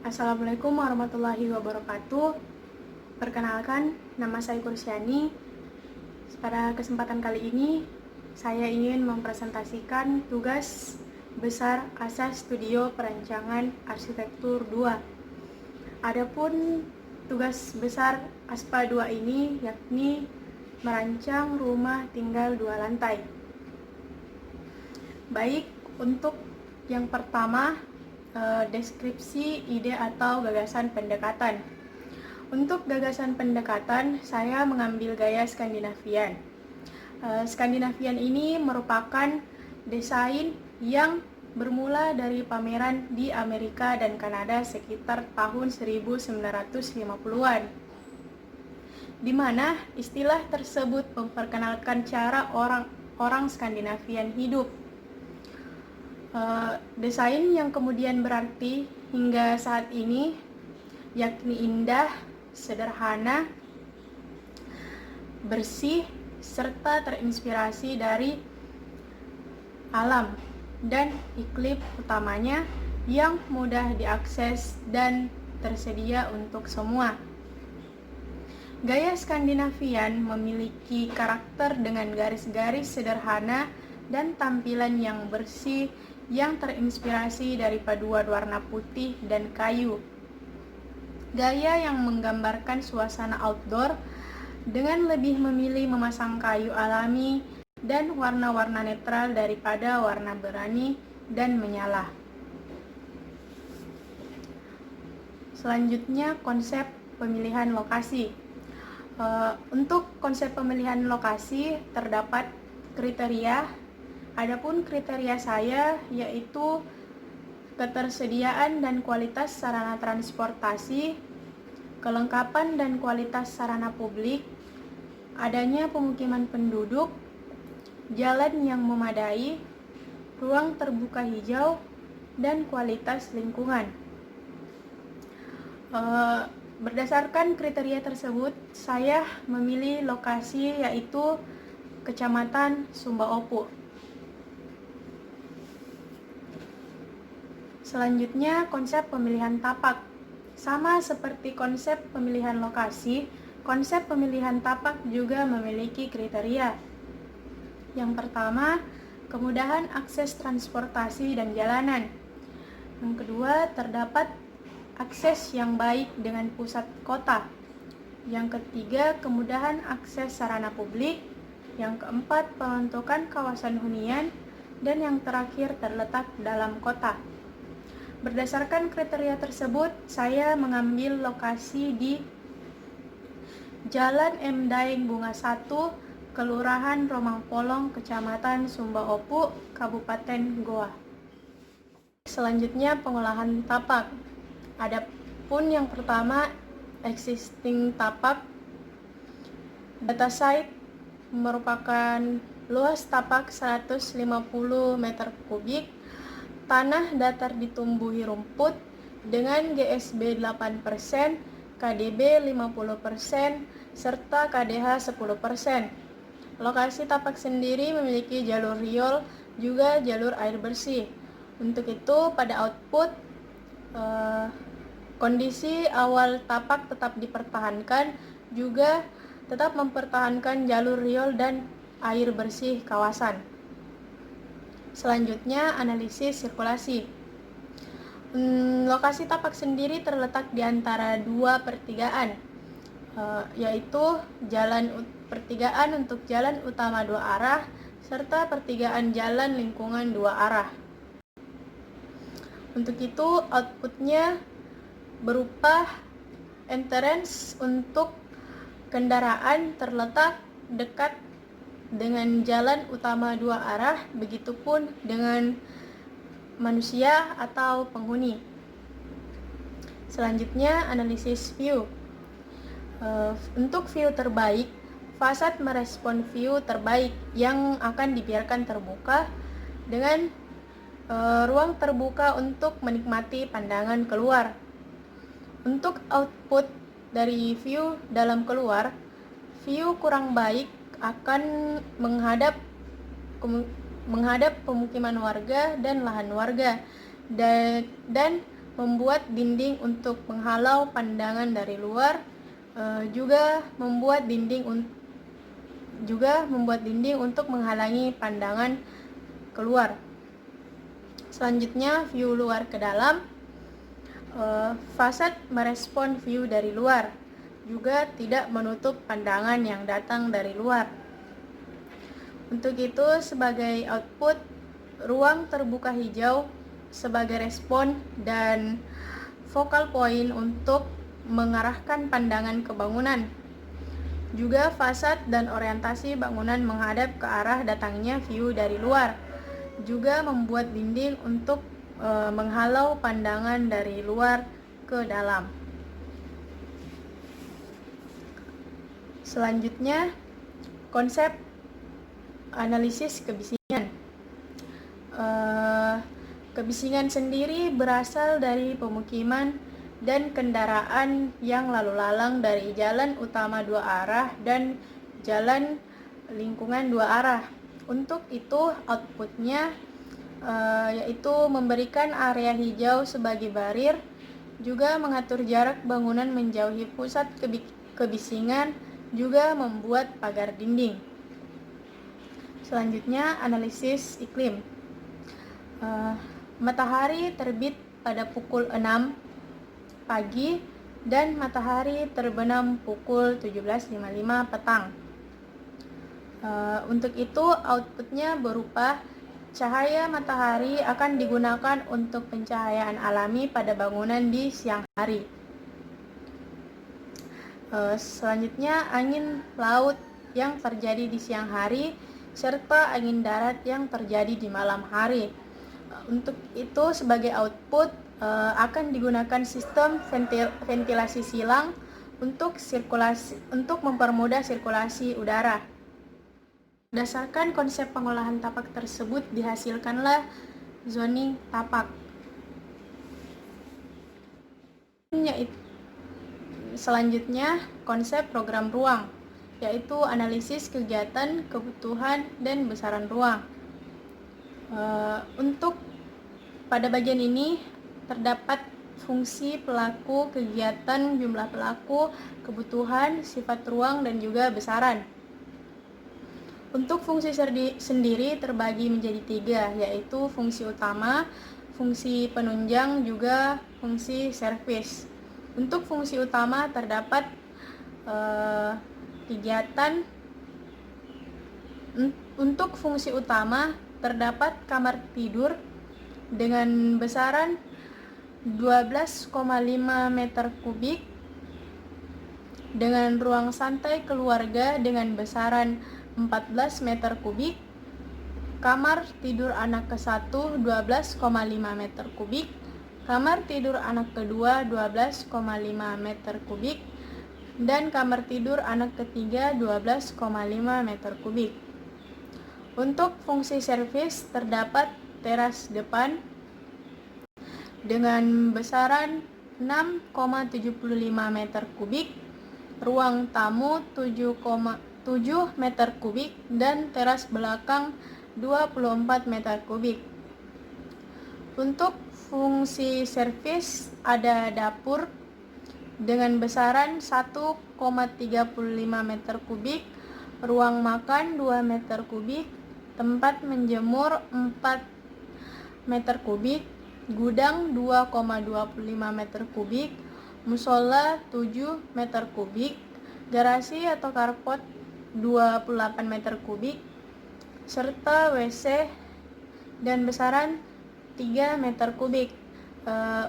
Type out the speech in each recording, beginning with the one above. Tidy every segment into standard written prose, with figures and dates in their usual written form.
Assalamualaikum warahmatullahi wabarakatuh. Perkenalkan, nama saya Kursiani. Pada kesempatan kali ini, saya ingin mempresentasikan tugas besar Asas Studio Perancangan Arsitektur 2. Adapun tugas besar ASPA 2 ini yakni merancang rumah tinggal 2 lantai. Baik, untuk yang pertama, deskripsi ide atau gagasan pendekatan. Untuk gagasan pendekatan, saya mengambil gaya Skandinavian. Skandinavian ini merupakan desain yang bermula dari pameran di Amerika dan Kanada sekitar tahun 1950-an, di mana istilah tersebut memperkenalkan cara orang Skandinavian hidup. Desain yang kemudian berarti hingga saat ini yakni indah, sederhana, bersih, serta terinspirasi dari alam dan iklim utamanya yang mudah diakses dan tersedia untuk semua. Gaya Skandinavian memiliki karakter dengan garis-garis sederhana dan tampilan yang bersih yang terinspirasi dari paduan warna putih dan kayu. Gaya yang menggambarkan suasana outdoor dengan lebih memilih memasang kayu alami dan warna-warna netral daripada warna berani dan menyala. Selanjutnya, konsep pemilihan lokasi. Untuk konsep pemilihan lokasi terdapat kriteria. Adapun kriteria saya yaitu ketersediaan dan kualitas sarana transportasi, kelengkapan dan kualitas sarana publik, adanya pemukiman penduduk, jalan yang memadai, ruang terbuka hijau, dan kualitas lingkungan. Berdasarkan kriteria tersebut, saya memilih lokasi yaitu Kecamatan Sumba Opu. Selanjutnya, konsep pemilihan tapak. Sama seperti konsep pemilihan lokasi, konsep pemilihan tapak juga memiliki kriteria. Yang pertama, kemudahan akses transportasi dan jalanan. Yang kedua, terdapat akses yang baik dengan pusat kota. Yang ketiga, kemudahan akses sarana publik. Yang keempat, pembentukan kawasan hunian. Dan yang terakhir, terletak dalam kota. Berdasarkan kriteria tersebut, saya mengambil lokasi di Jalan M. Daeng Bunga 1, Kelurahan Romangpolong, Kecamatan Sumba Opu, Kabupaten Goa. Selanjutnya, pengolahan tapak. Adapun yang pertama, existing tapak. Data site merupakan luas tapak 150 meter kubik, tanah datar ditumbuhi rumput dengan GSB 8%, KDB 50%, serta KDH 10%. Lokasi tapak sendiri memiliki jalur riol, juga jalur air bersih. Untuk itu, pada output, kondisi awal tapak tetap dipertahankan, juga tetap mempertahankan jalur riol dan air bersih kawasan. Selanjutnya, analisis sirkulasi. Lokasi tapak sendiri terletak di antara dua pertigaan, yaitu pertigaan untuk jalan utama 2 arah, serta pertigaan jalan lingkungan 2 arah. Untuk itu, outputnya berupa entrance untuk kendaraan terletak dekat dengan jalan utama 2 arah, begitupun dengan manusia atau penghuni. Selanjutnya, analisis view. Untuk view terbaik, fasad merespon view terbaik yang akan dibiarkan terbuka dengan ruang terbuka untuk menikmati pandangan keluar. Untuk output dari view dalam keluar, view kurang baik akan menghadap pemukiman warga dan lahan warga, dan membuat dinding untuk menghalau pandangan dari luar, juga membuat dinding untuk menghalangi pandangan keluar. Selanjutnya, view luar ke dalam. Fasad merespon view dari luar, juga tidak menutup pandangan yang datang dari luar. Untuk itu, sebagai output, ruang terbuka hijau sebagai respon dan focal point untuk mengarahkan pandangan ke bangunan. Juga fasad dan orientasi bangunan menghadap ke arah datangnya view dari luar, juga membuat dinding untuk menghalau pandangan dari luar ke dalam. Selanjutnya, konsep analisis kebisingan. Kebisingan sendiri berasal dari pemukiman dan kendaraan yang lalu lalang dari jalan utama dua arah dan jalan lingkungan dua arah. Untuk itu, outputnya yaitu memberikan area hijau sebagai barir, juga mengatur jarak bangunan menjauhi pusat kebisingan, juga membuat pagar dinding. Selanjutnya, analisis iklim. Matahari terbit pada pukul 6 pagi dan matahari terbenam pukul 17.55 petang. Untuk itu, outputnya berupa cahaya matahari akan digunakan untuk pencahayaan alami pada bangunan di siang hari. Selanjutnya, angin laut yang terjadi di siang hari serta angin darat yang terjadi di malam hari. Untuk itu, sebagai output akan digunakan sistem ventilasi silang untuk mempermudah sirkulasi udara. Berdasarkan konsep pengolahan tapak tersebut, dihasilkanlah zoning tapak. Selanjutnya, konsep program ruang, yaitu analisis kegiatan, kebutuhan, dan besaran ruang. Untuk pada bagian ini terdapat fungsi pelaku, kegiatan, jumlah pelaku, kebutuhan, sifat ruang, dan juga besaran. Untuk fungsi sendiri terbagi menjadi 3, yaitu fungsi utama, fungsi penunjang, juga fungsi servis. Untuk fungsi utama terdapat kegiatan. Untuk fungsi utama terdapat kamar tidur dengan besaran 12,5 meter kubik, dengan ruang santai keluarga dengan besaran 14 meter kubik, kamar tidur anak ke-1 12,5 meter kubik, kamar tidur anak kedua 12,5 meter kubik, dan kamar tidur anak ketiga 12,5 meter kubik. Untuk fungsi servis terdapat teras depan dengan besaran 6,75 meter kubik, ruang tamu 7 meter kubik, dan teras belakang 24 meter kubik. Untuk fungsi servis ada dapur dengan besaran 1,35 meter kubik, ruang makan 2 meter kubik, tempat menjemur 4 meter kubik, gudang 2,25 meter kubik, musola 7 meter kubik, garasi atau carport 28 meter kubik, serta WC dan besaran 3 meter kubik.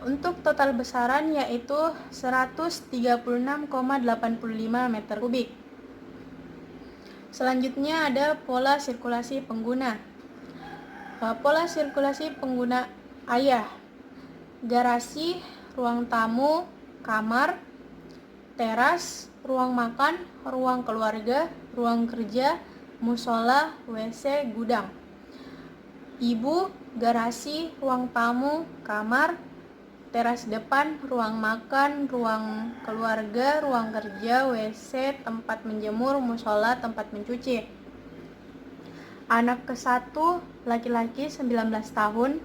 Untuk total besaran yaitu 136,85 meter kubik. Selanjutnya ada pola sirkulasi pengguna. Pola sirkulasi pengguna ayah: garasi, ruang tamu, kamar, teras, ruang makan, ruang keluarga, ruang kerja, musola, WC, gudang. Ibu, garasi, ruang tamu, kamar, teras depan, ruang makan, ruang keluarga, ruang kerja, WC, tempat menjemur, musola, tempat mencuci. Anak ke-1 laki-laki 19 tahun,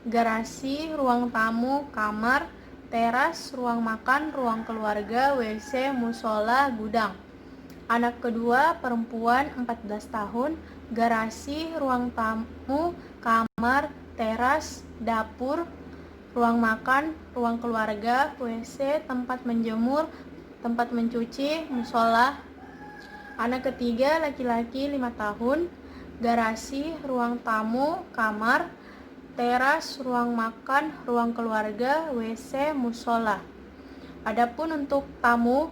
garasi, ruang tamu, kamar, teras, ruang makan, ruang keluarga, WC, musola, gudang. Anak kedua perempuan 14 tahun, garasi, ruang tamu, kamar, teras, dapur, ruang makan, ruang keluarga, WC, tempat menjemur, tempat mencuci, musola. Anak ketiga laki-laki 5 tahun, garasi, ruang tamu, kamar, teras, ruang makan, ruang keluarga, WC, musola. Adapun untuk tamu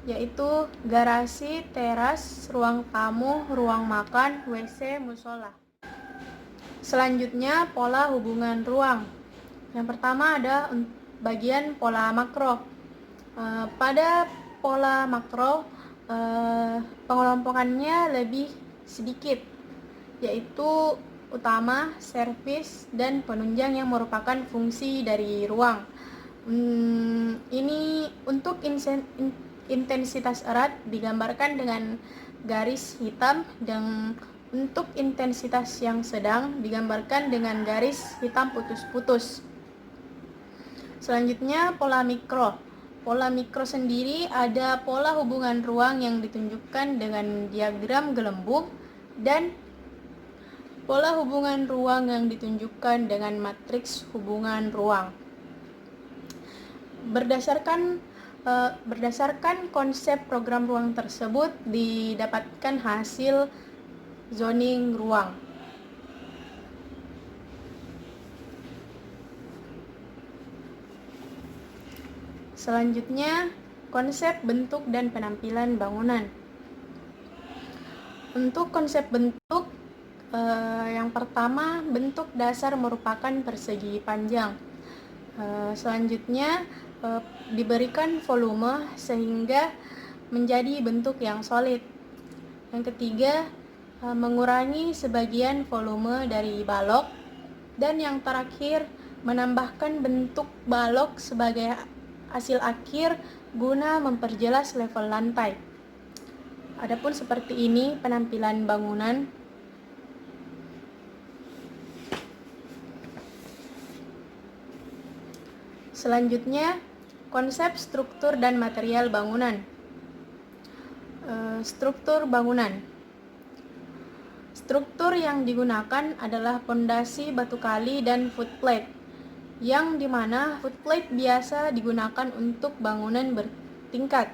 yaitu garasi, teras, ruang tamu, ruang makan, WC, musola. Selanjutnya pola hubungan ruang. Yang pertama ada bagian pola makro. Pada pola makro pengelompokannya lebih sedikit, yaitu utama, servis, dan penunjang yang merupakan fungsi dari ruang. Ini untuk intensitas erat digambarkan dengan garis hitam, dan untuk intensitas yang sedang digambarkan dengan garis hitam putus-putus. Selanjutnya pola mikro. Pola mikro sendiri ada pola hubungan ruang yang ditunjukkan dengan diagram gelembung dan pola hubungan ruang yang ditunjukkan dengan matriks hubungan ruang. Berdasarkan konsep program ruang tersebut didapatkan hasil zoning ruang. Selanjutnya, konsep bentuk dan penampilan bangunan. Untuk konsep bentuk, yang pertama, bentuk dasar merupakan persegi panjang. Selanjutnya, diberikan volume sehingga menjadi bentuk yang solid. Yang ketiga, mengurangi sebagian volume dari balok. Dan yang terakhir, menambahkan bentuk balok sebagai hasil akhir guna memperjelas level lantai. Adapun seperti ini penampilan bangunan. Selanjutnya, konsep struktur dan material bangunan. Struktur bangunan. Struktur yang digunakan adalah pondasi batu kali dan footplate, yang dimana footplate biasa digunakan untuk bangunan bertingkat.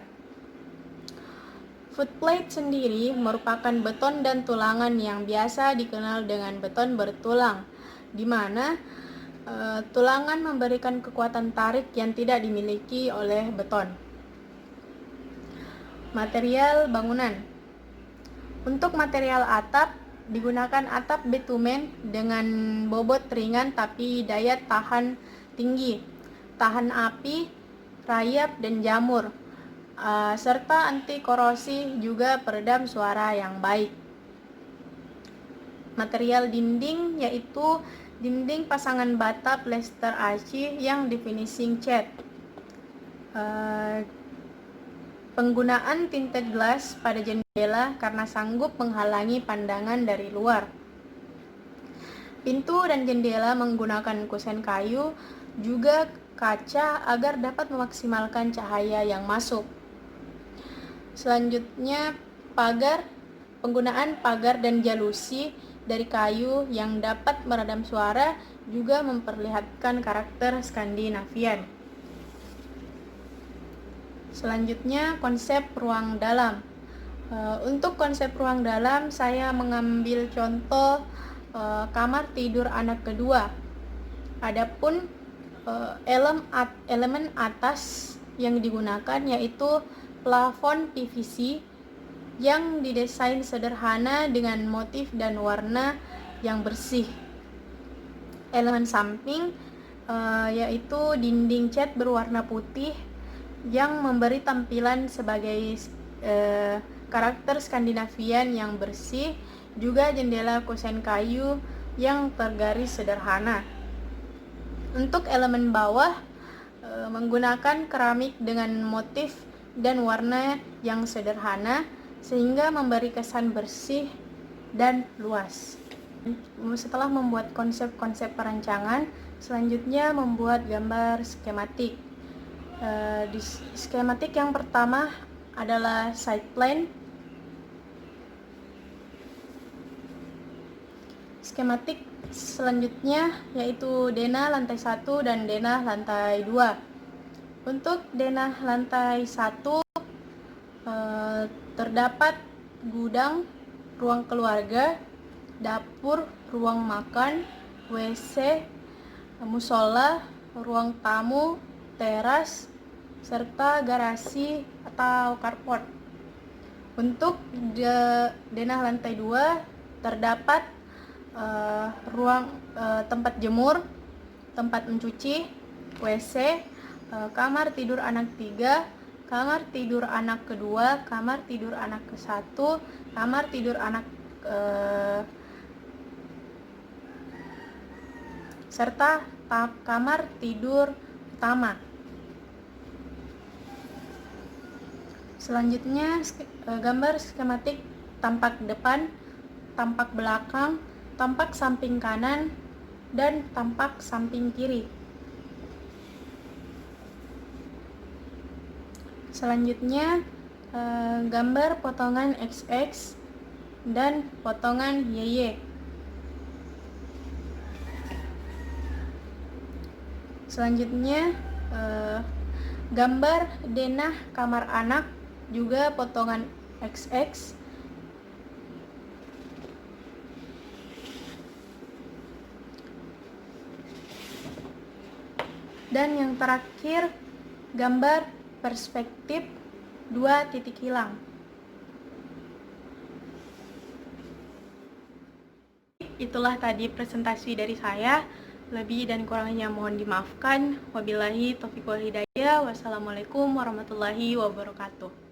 Footplate sendiri merupakan beton dan tulangan yang biasa dikenal dengan beton bertulang, di mana tulangan memberikan kekuatan tarik yang tidak dimiliki oleh beton. Material bangunan. Untuk material atap, digunakan atap bitumen dengan bobot ringan tapi daya tahan tinggi, tahan api, rayap, dan jamur, serta anti korosi, juga peredam suara yang baik. Material dinding yaitu dinding pasangan bata plester archi yang di finishing cat. Penggunaan tinted glass pada jendela karena sanggup menghalangi pandangan dari luar. Pintu dan jendela menggunakan kusen kayu, juga kaca agar dapat memaksimalkan cahaya yang masuk. Selanjutnya, pagar. Penggunaan pagar dan jalusi dari kayu yang dapat meredam suara juga memperlihatkan karakter Skandinavian. Selanjutnya, konsep ruang dalam. Untuk konsep ruang dalam, saya mengambil contoh kamar tidur anak kedua. Adapun elemen atas yang digunakan yaitu plafon PVC yang didesain sederhana dengan motif dan warna yang bersih. Elemen samping yaitu dinding cat berwarna putih yang memberi tampilan sebagai karakter Skandinavian yang bersih, juga jendela kusen kayu yang tergaris sederhana. Untuk elemen bawah menggunakan keramik dengan motif dan warna yang sederhana sehingga memberi kesan bersih dan luas. Setelah membuat konsep-konsep perancangan, selanjutnya membuat gambar skematik. Di skematik yang pertama adalah site plan. Skematik selanjutnya yaitu denah lantai 1 dan denah lantai 2. Untuk denah lantai 1 terdapat gudang, ruang keluarga, dapur, ruang makan, WC, musola, ruang tamu, teras, serta garasi atau carport. Untuk denah lantai 2 terdapat ruang tempat jemur, tempat mencuci, WC, kamar tidur anak 3, kamar tidur anak kedua, kamar tidur anak ke-1, kamar tidur anak serta kamar tidur utama. Selanjutnya gambar skematik tampak depan, tampak belakang, tampak samping kanan, dan tampak samping kiri. Selanjutnya gambar potongan XX dan potongan YY. Selanjutnya gambar denah kamar anak juga potongan XX. Dan yang terakhir gambar perspektif 2 titik hilang. Itulah tadi presentasi dari saya. Lebih dan kurangnya mohon dimaafkan. Wabillahi taufiq wal hidayah. Wassalamualaikum warahmatullahi wabarakatuh.